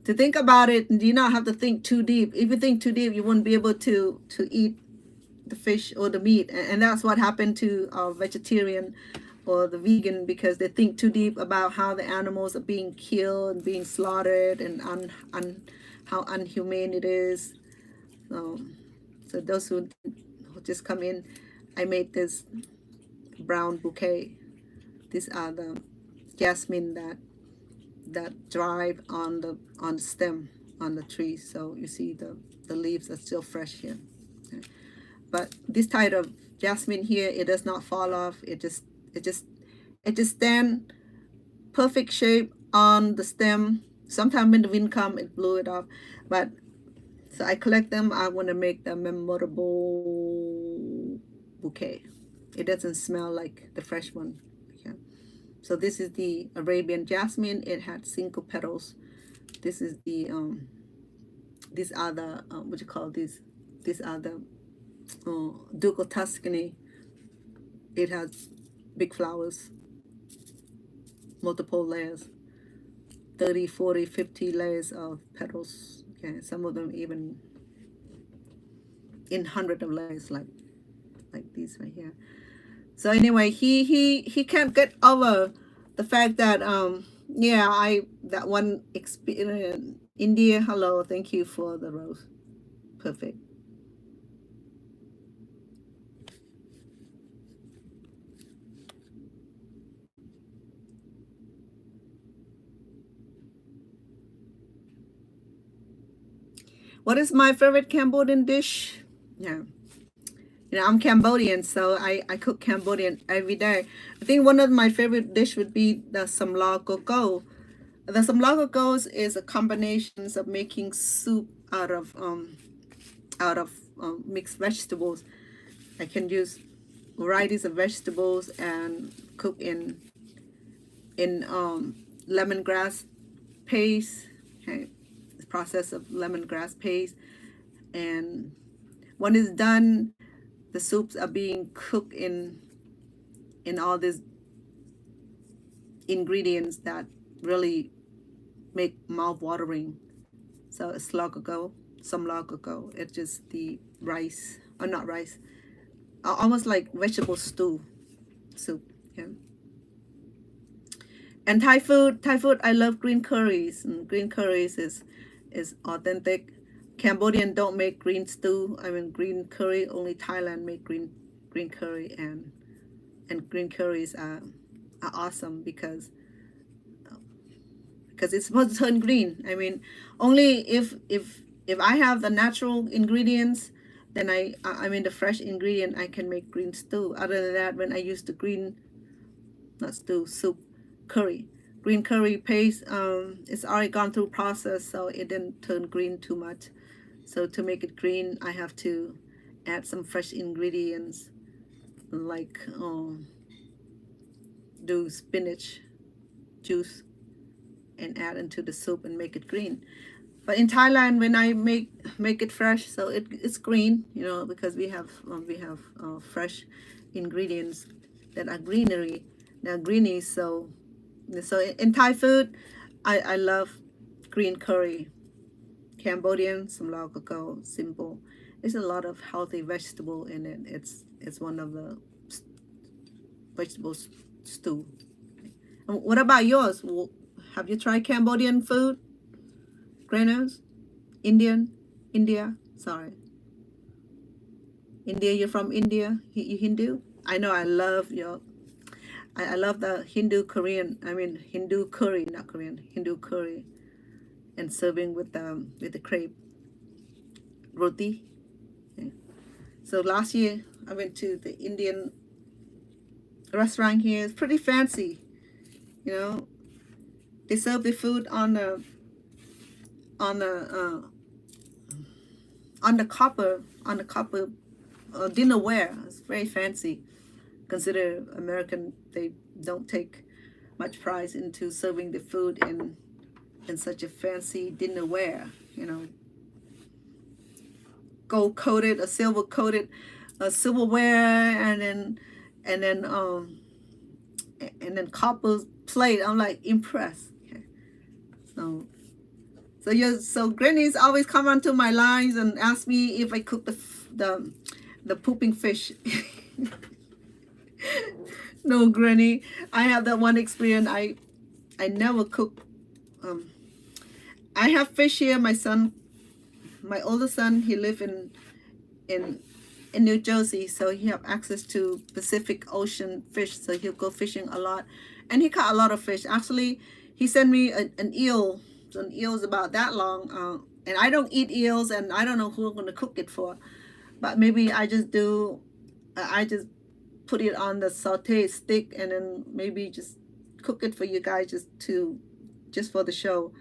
to think about it, you not have to think too deep. If you think too deep, you wouldn't be able to eat the fish or the meat. And that's what happened to vegetarian or the vegan, because they think too deep about how the animals are being killed and being slaughtered, and how unhumane it is. So those who just come in, I made this brown bouquet. These are the jasmine that drive on the stem on the tree. So you see the leaves are still fresh here. Okay. But this type of jasmine here, it does not fall off. It just stand perfect shape on the stem. Sometimes when the wind come, it blew it off. But so I collect them. I want to make the memorable bouquet. It doesn't smell like the fresh one. Okay. So this is the Arabian jasmine. It had single petals. This is the these are the what you call these? These are the Duke of Tuscany. It has big flowers, multiple layers, 30, 40, 50 layers of petals. Okay, some of them even in hundred of layers, like these right here. So anyway, he can't get over the fact that yeah, that one experience. India, hello, thank you for the rose. Perfect. What is my favorite Cambodian dish? Yeah. You know, I'm Cambodian, so I cook Cambodian every day. I think one of my favorite dish would be the samla coco. The samla coco is a combination of making soup out of mixed vegetables. I can use varieties of vegetables and cook in lemongrass paste. Okay, the process of lemongrass paste, and when it's done, the soups are being cooked in all these ingredients that really make mouth watering. So it's logogo, some logogo. It's just the rice, or not rice, almost like vegetable stew soup. Yeah. And Thai food, I love green curries. And green curries is authentic. Cambodian don't make green stew. I mean green curry. Only Thailand make green curry, and green curries are awesome because it's supposed to turn green. I mean, only if I have the natural ingredients, then I mean the fresh ingredient, I can make green stew. Other than that, when I use the green, not stew, soup, curry, green curry paste, it's already gone through process, so it didn't turn green too much. So to make it green, I have to add some fresh ingredients like do spinach juice and add into the soup and make it green. But in Thailand, when I make it fresh, so it's green, you know, because we have fresh ingredients that are greenery, they're greeny. So in Thai food, I love green curry. Cambodian, some cocoa, simple. There's a lot of healthy vegetable in it. It's one of the vegetable stew. And what about yours? Have you tried Cambodian food? Granos? India? Sorry. India, you're from India? You Hindu? I know I love I love the Hindu Korean, I mean Hindu curry, not Korean, Hindu curry. And serving with the crepe roti. Okay. So last year I went to the Indian restaurant here. It's pretty fancy, you know. They serve the food on the on the copper dinnerware. It's very fancy. Consider American, they don't take much pride into serving the food in such a fancy dinnerware, you know, gold coated or silver coated silverware, and then copper plate. I'm like impressed. Okay. So grannies always come onto my lines and ask me if I cook the pooping fish. No, granny, I have that one experience. I never cook. I have fish here. My older son, he live in New Jersey, so he have access to Pacific Ocean fish. So he'll go fishing a lot, and he caught a lot of fish. Actually, he sent me an eel. So an eel is about that long, and I don't eat eels, and I don't know who I'm gonna cook it for. But maybe I just do. I just put it on the saute stick, and then maybe just cook it for you guys, just to just for the show.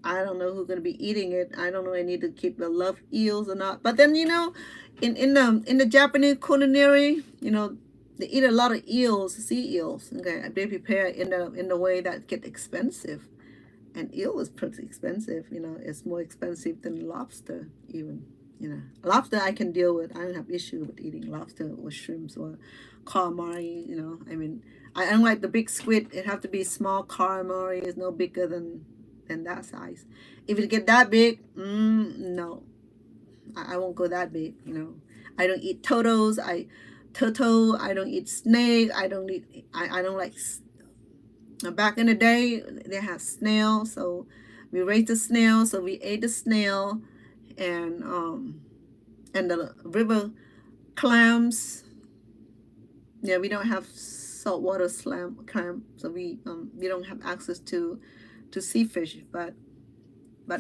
I don't know who's gonna be eating it. I don't know. I need to keep the love eels or not. But then in the Japanese culinary, they eat a lot of eels, sea eels. Okay, they prepare in the way that get expensive, and eel is pretty expensive. It's more expensive than lobster even. Lobster I can deal with. I don't have issue with eating lobster or shrimps or calamari. I don't like the big squid. It have to be small calamari. It's no bigger than that size. If it get that big, no, I won't go that big. I don't eat turtle. I don't eat snake. I don't like. Back in the day, they had snail, so we raised the snail. So we ate the snail, and the river clams. Yeah, we don't have saltwater clam, so we don't have access to sea fish. But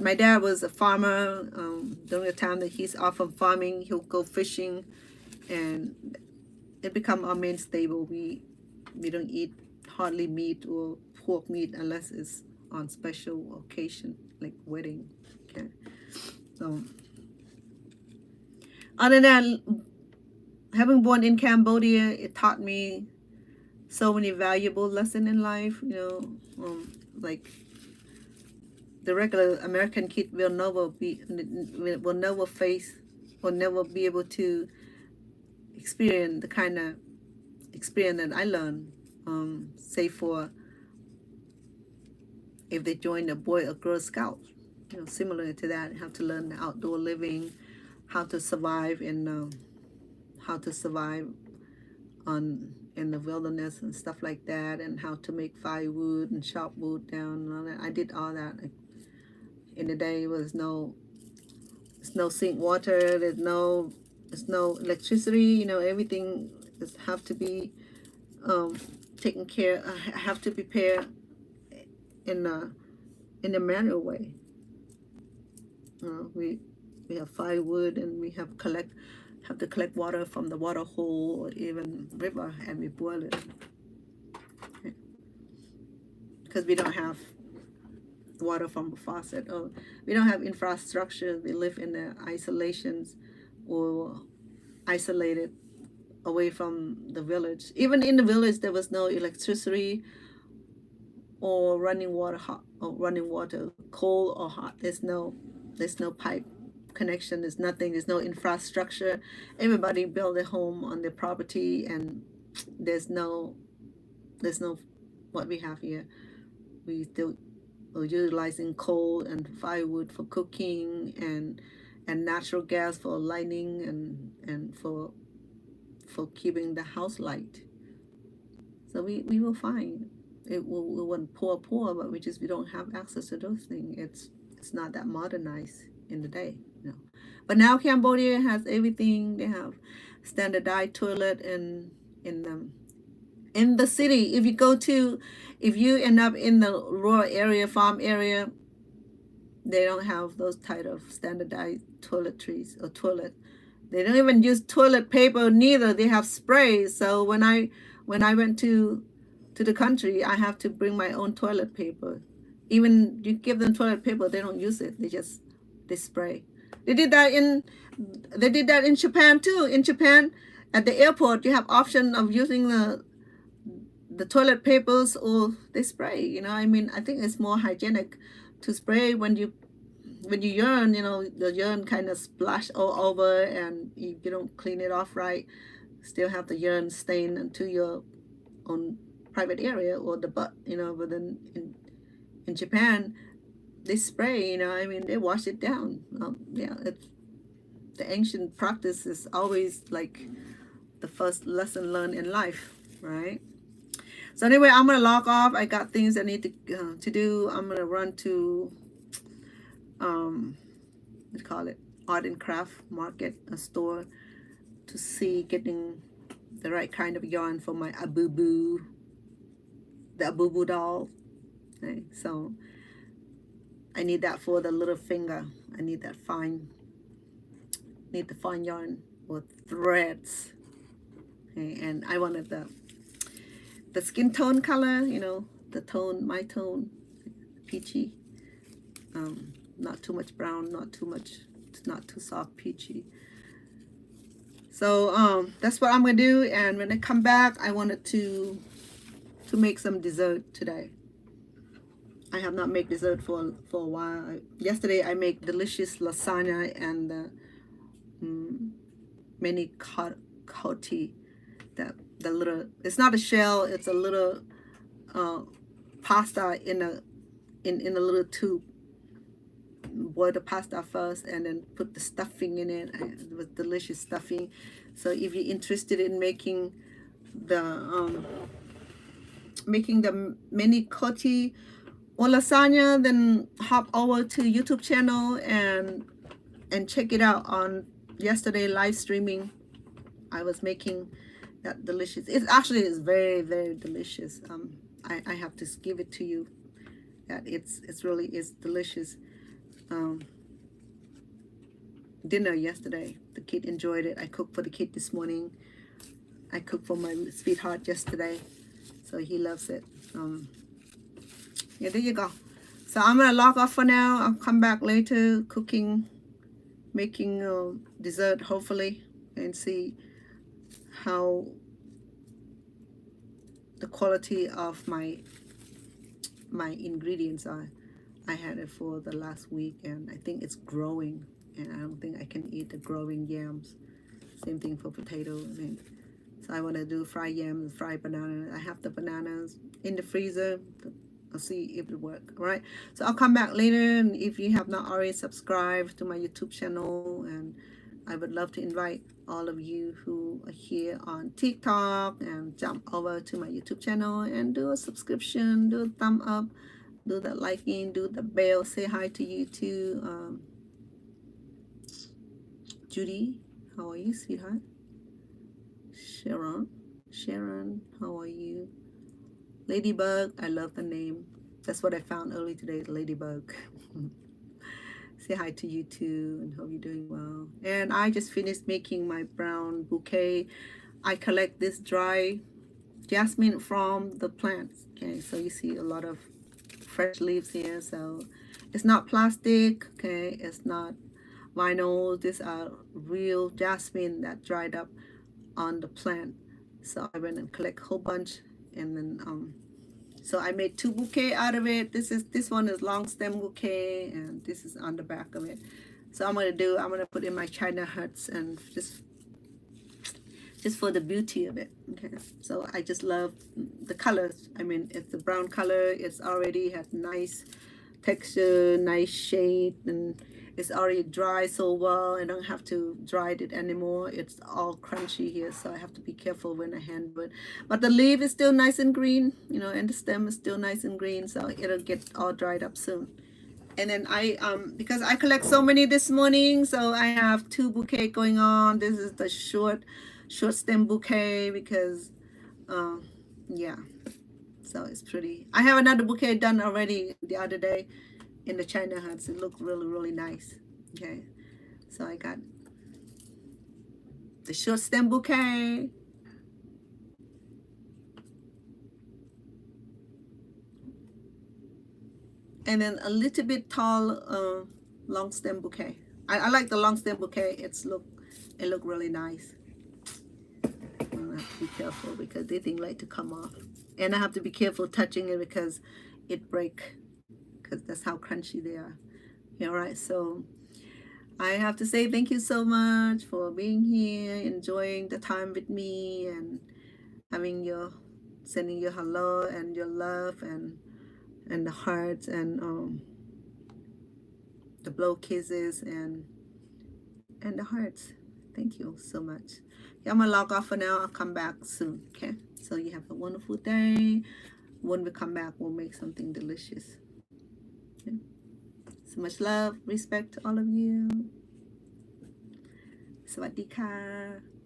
my dad was a farmer. During the time that he's off from farming, he'll go fishing, and it become our main stable. We don't eat hardly meat or pork meat unless it's on special occasion like wedding. Okay, so other than having born in Cambodia, it taught me so many valuable lessons in life. Like the regular American kid will never be able to experience the kind of experience that I learned. Say for if they join a Boy or Girl Scout, similar to that, have to learn outdoor living, how to survive in in the wilderness and stuff like that, and how to make firewood and chop wood down and all that. I did all that. In the day, there's no sink water. There's no electricity. Everything have to be taken care. Have to prepare in a manual way. We have firewood, and we have to collect water from the water hole or even river, and we boil it, because we don't have water from a faucet, or we don't have infrastructure. We live in the isolations or isolated away from the village. Even in the village, there was no electricity or running water, cold or hot. There's no pipe connection. There's nothing. There's no infrastructure. Everybody built a home on their property, and there's no what we have here. We still are utilizing coal and firewood for cooking, and natural gas for lighting, and for keeping the house light. So we will find it. We weren't poor, but we don't have access to those things. It's not that modernized in the day. But now Cambodia has everything. They have standardized toilet in the city. If you end up in the rural area, farm area, they don't have those type of standardized toiletries or toilet. They don't even use toilet paper neither. They have sprays. So when I went to the country, I have to bring my own toilet paper. Even you give them toilet paper, they don't use it. They spray. They did that in Japan too. In Japan, at the airport, you have option of using the toilet papers, or they spray. I think it's more hygienic to spray when you urine. The urine kind of splash all over, and you don't clean it off right, still have the urine stain into your own private area or the butt. But then in Japan, they spray. They wash it down. It's the ancient practice is always like the first lesson learned in life, right? So anyway, I'm gonna log off. I got things I need to do. I'm gonna run to what do you call it, art and craft market, a store, to see getting the right kind of yarn for my the Abubu doll. Okay, so I need that for the little finger. I need the fine yarn or threads. Okay, and I wanted the skin tone color, my tone, peachy. Not too much brown, not too soft, peachy. So that's what I'm gonna do. And when I come back, I wanted to make some dessert today. I have not made dessert for a while. Yesterday I made delicious lasagna and mini cotti. The little, it's not a shell, it's a little pasta in a little tube. Boil the pasta first and then put the stuffing in it. It was delicious stuffing. So if you're interested in making the mini cotti or lasagna, then hop over to YouTube channel and check it out. On yesterday live streaming, I was making that delicious. It actually is very, very delicious. I have to give it to you that it's really is delicious. Dinner yesterday, the kid enjoyed it. I cooked for the kid this morning. I cooked for my sweetheart yesterday, so he loves it. Yeah, there you go. So I'm gonna log off for now. I'll come back later making dessert hopefully, and see how the quality of my ingredients are. I had it for the last week and I think it's growing, and I don't think I can eat the growing yams. Same thing for potato. So I want to do fried yams, fried banana. I have the bananas in the freezer. I'll see if it works. All right, so I'll come back later. And if you have not already subscribed to my YouTube channel, and I would love to invite all of you who are here on TikTok and jump over to my YouTube channel and do a subscription, do a thumb up, do the liking, do the bell. Say hi to you too. Judy, how are you, sweetheart? Sharon, how are you? Ladybug, I love the name. That's what I found early today, Ladybug. Say hi to you too, and hope you're doing well. And I just finished making my brown bouquet. I collect this dry jasmine from the plants. Okay, so you see a lot of fresh leaves here. So it's not plastic. Okay, it's not vinyl. These are real jasmine that dried up on the plant. So I went and collect a whole bunch, and then so I made 2 bouquets out of it. This one is long stem bouquet, and this is on the back of it. So I'm gonna put in my China hearts, and just for the beauty of it. Okay, so I just love the colors. I mean, it's the brown color. It's already has nice texture, nice shade, and it's already dry so well. I don't have to dry it anymore. It's all crunchy here, so I have to be careful when I handle it. But the leaf is still nice and green, you know, and the stem is still nice and green, so it'll get all dried up soon. And then I because I collect so many this morning, so I have 2 bouquets going on. This is the short stem bouquet because yeah, so it's pretty. I have another bouquet done already the other day in the China huts. It looked really, really nice. Okay, so I got the short stem bouquet, and then a little bit tall long stem bouquet. I like the long stem bouquet. It look really nice. I have to be careful because they things like to come off, and I have to be careful touching it because it break, because that's how crunchy they are. All right, so I have to say thank you so much for being here, enjoying the time with me, and sending your hello and your love and the hearts and the blow kisses and the hearts. Thank you so much. Yeah, I'm gonna log off for now. I'll come back soon. Okay, so you have a wonderful day. When we come back, we'll make something delicious. Okay? So much love, respect to all of you. สวัสดีค่ะ